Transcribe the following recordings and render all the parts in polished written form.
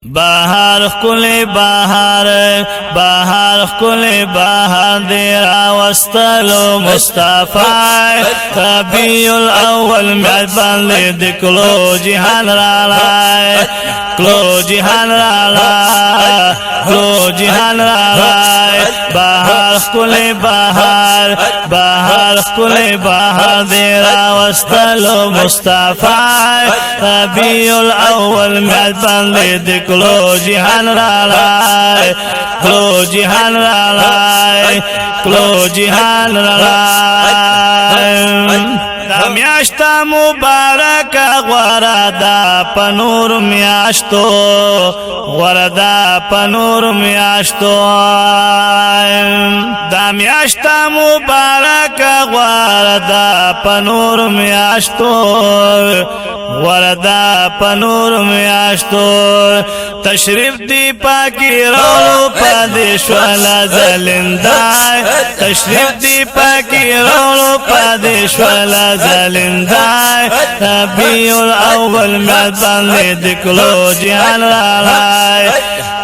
بهار خل بهار بهار خل بهار دیر وستلو مصطفی ربیع الاول میبان لید کلو جهان را لای کلو جهان را لای کلو جهان را لای بهار خل بهار بهار خل بهار دیر وستلو مصطفی ربیع الاول میبان لید کلو جهان را لای کلو جهان را لای کلو جهان را لای میاشتا مبارک غوردا پنور میاشتو غوردا پنور میاشتو دا میاشتا مبارک غوردا پنور میاشتو غوردا پنور میاشتو تشریف دی پاکی رو پادش والا زلندای تشریف دی پاکی رو پادش والا زلندای ربیع الاول میدان لید کلو جهان را لای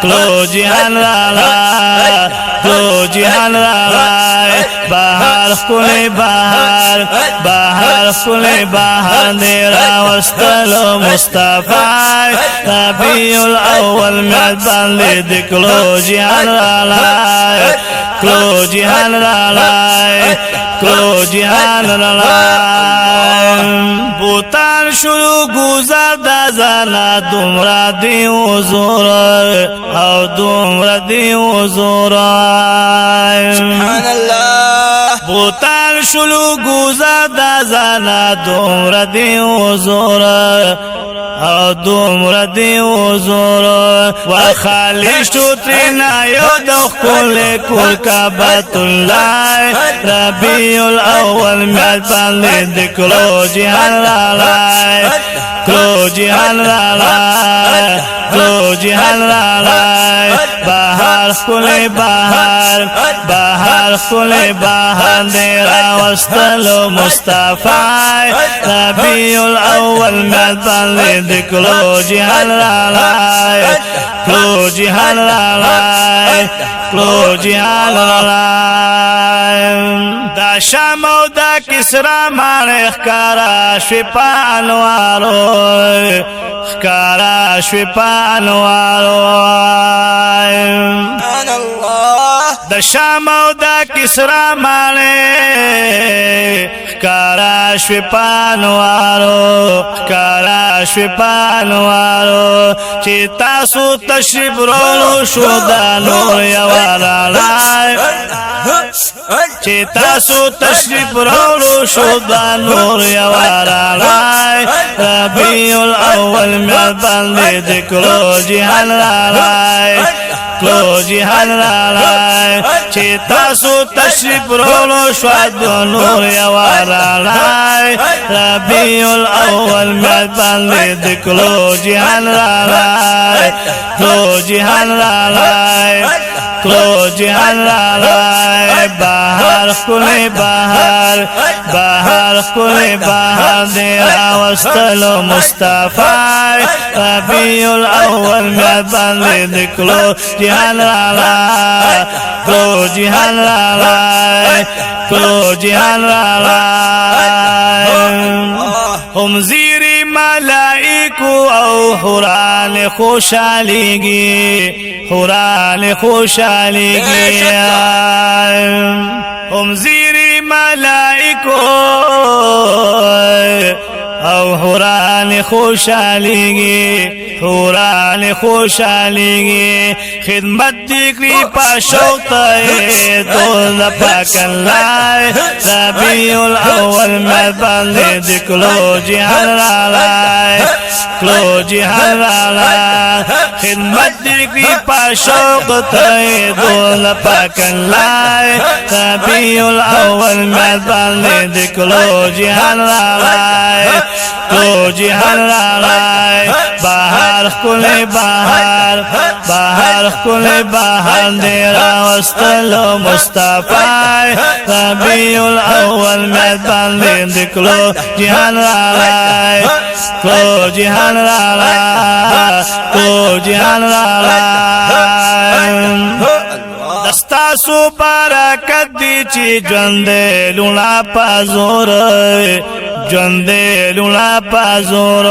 کلو جهان را لای کلو جهان را لای بهار خل بهار بهار خل بهار دیر وستلو مصطفی ربیع الاول میدان لید کلو جهان را لای کلو جهان را لای کلو جهان را لای بوتان شروع گذر دا زانا دومرا دی حضور او دومرا دی حضور سبحان الله بوتان شلو گذر دا زانا دومرا دی حضور او دومرا دی حضور و خالی شترنا یو دخل کل کعبت اللہ ربیع الاول میدان لید کلو جهان را لای کلو جهان را لای کلو جهان را لای بهار خل بهار بهار خل بهار دیر وستلو مصطفی ربیع الاول میدان لید کلو جهان را لای کلو جهان را لای کلو جهان را لای دا شام او دا کسرا مان اخکارا شوی پانوارو اخکارا شوی پانوارو سبحان الله دا شام او دا کسرا مان اخکارا شوی پانوارو اخکارا شوی پانوارو چی تاسو تشریف رولو شو دا نور یوارا لای چی تاسو تشریف راوړو شو دا نور یوارا لای ربیع الاول میدان لید کلو جهان را لای کلو جهان را لای چی تاسو تشریف راوړو شو دا نور یوارا لای ربیع الاول میدان لید کلو جهان را لای کلو جهان را لای کلو جهان را لای بهار خل بهار بهار خل بهار دیر وستلو مصطفی ربیع الاول میدان لید کلو جهان را لای کلو جهان را لای کلو جهان را لای هم زیری ملائکو او حوران خوشحالیگی حوران خوشحالیگی هم زیری ملائکو او حوران خوشحالیگی حوران خوشحالیگی خدمت دیکری پاشوق تای دول پاک اللہ ربیع الاول میدان لید کلو جهان را لای کلو جهان را لای خدمت دیکری پاشوق تای دول پاک اللہ ربیع الاول میدان لید کلو جهان را لای تو جهان راغی بهار کل بهار بهار کل بهار دی راوستلو مصطفی ربیع الاول میاد باندې دکلو جهان راغی کلو جهان راغی تو جهان راغی دستاسو برکت دی چی جنده لونا پازور جنده لونا پازور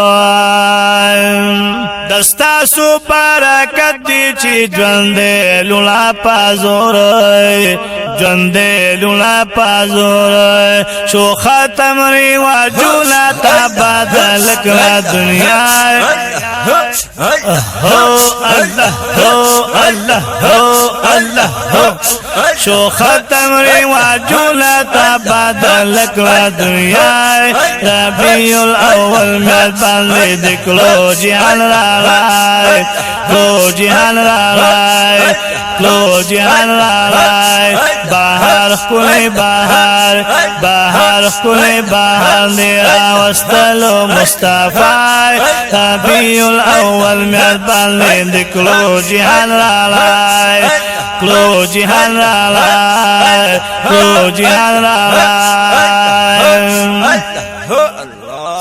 دستاسو برکت دی چی جنده لونا پازور جنده لونا پازور شو ختم ری واجونا تا بدل کلا دنیا ہو اللہ ہو اللہ ہو اللہ شو ختم رواجونا تا بدل کلا دنیا ربیع الاول میاد باندې دکلو جهان راغی کلو جهان راغی کلو جهان راغی بهار کل بهار بهار کل بهار دی راوستلو مصطفی ربیع الاول میاد باندې دکلو جهان راغی کلو جهان راغی کلو جهان راغی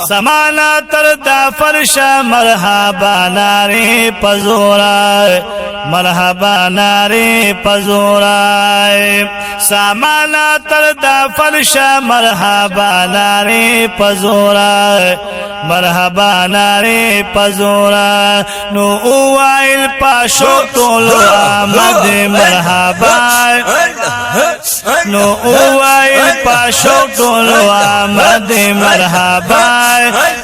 سمانا تر دا فرش مرحبا ناری پزورا مرحبا ناری پزورا سمانا تر دا فرش مرحبا ناری پزورا مرحبا ناری پزورا نو اوائل پاشو تولو آمد مرحبا نو اوائل پاشو تولو آمد مرحبا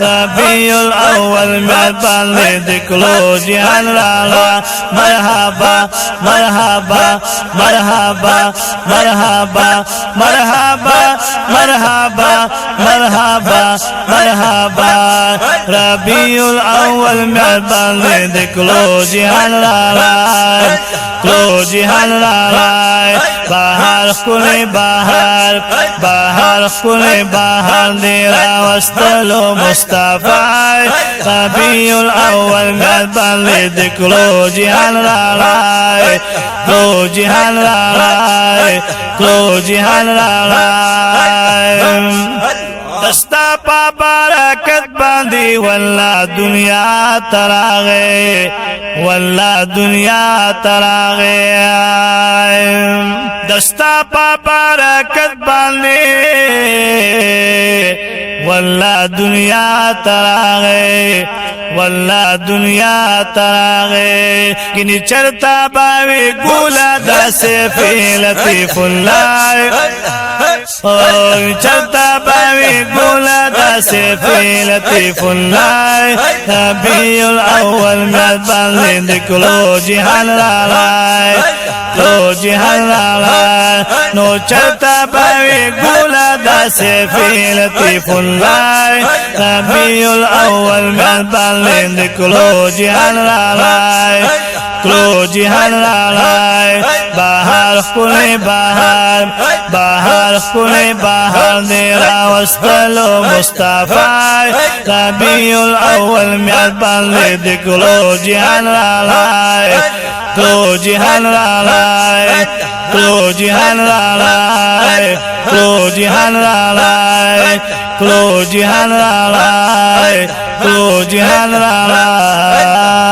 ربیع الاول میاد باندې دکلو جهان راغی مرحبا مرحبا مرحبا مرحبا مرحبا مرحبا مرحبا مرحبا ربیع الاول میاد باندې دکلو جهان راغی کلو جهان راغی بهار کل بهار بهار کل بهار دی راوستلو مصطفی ربیع الاول میاد باندې دکلو جهان راغی کلو جهان راغی کلو جهان راغی دستا پا برکت باندې والله دنیا تراغه والله دنیا تراغه دستا پا برکت باندې والله دنیا تراغه والله دنیا تراغه کینی چرتا باوی ګولا د سیفی لطیف الله چرتا باوی ګولا د سیفی لطیف الله ربیع الاول میاد باندې دکلو جهان راغی کلو جهان راغی نو چرتا باوی ګولا د سیفی لطیف الله ربیع الاول میاد باندې دکلو جهان راغی کلو جهان راغی بهار کل بهار بهار کل بهار دی راوستلو مصطفی ربیع الاول میاد باندې دکلو جهان راغی کلو جهان راغی کلو جهان راغی کلو جهان راغی کلو جهان راغی کلو جهان راغی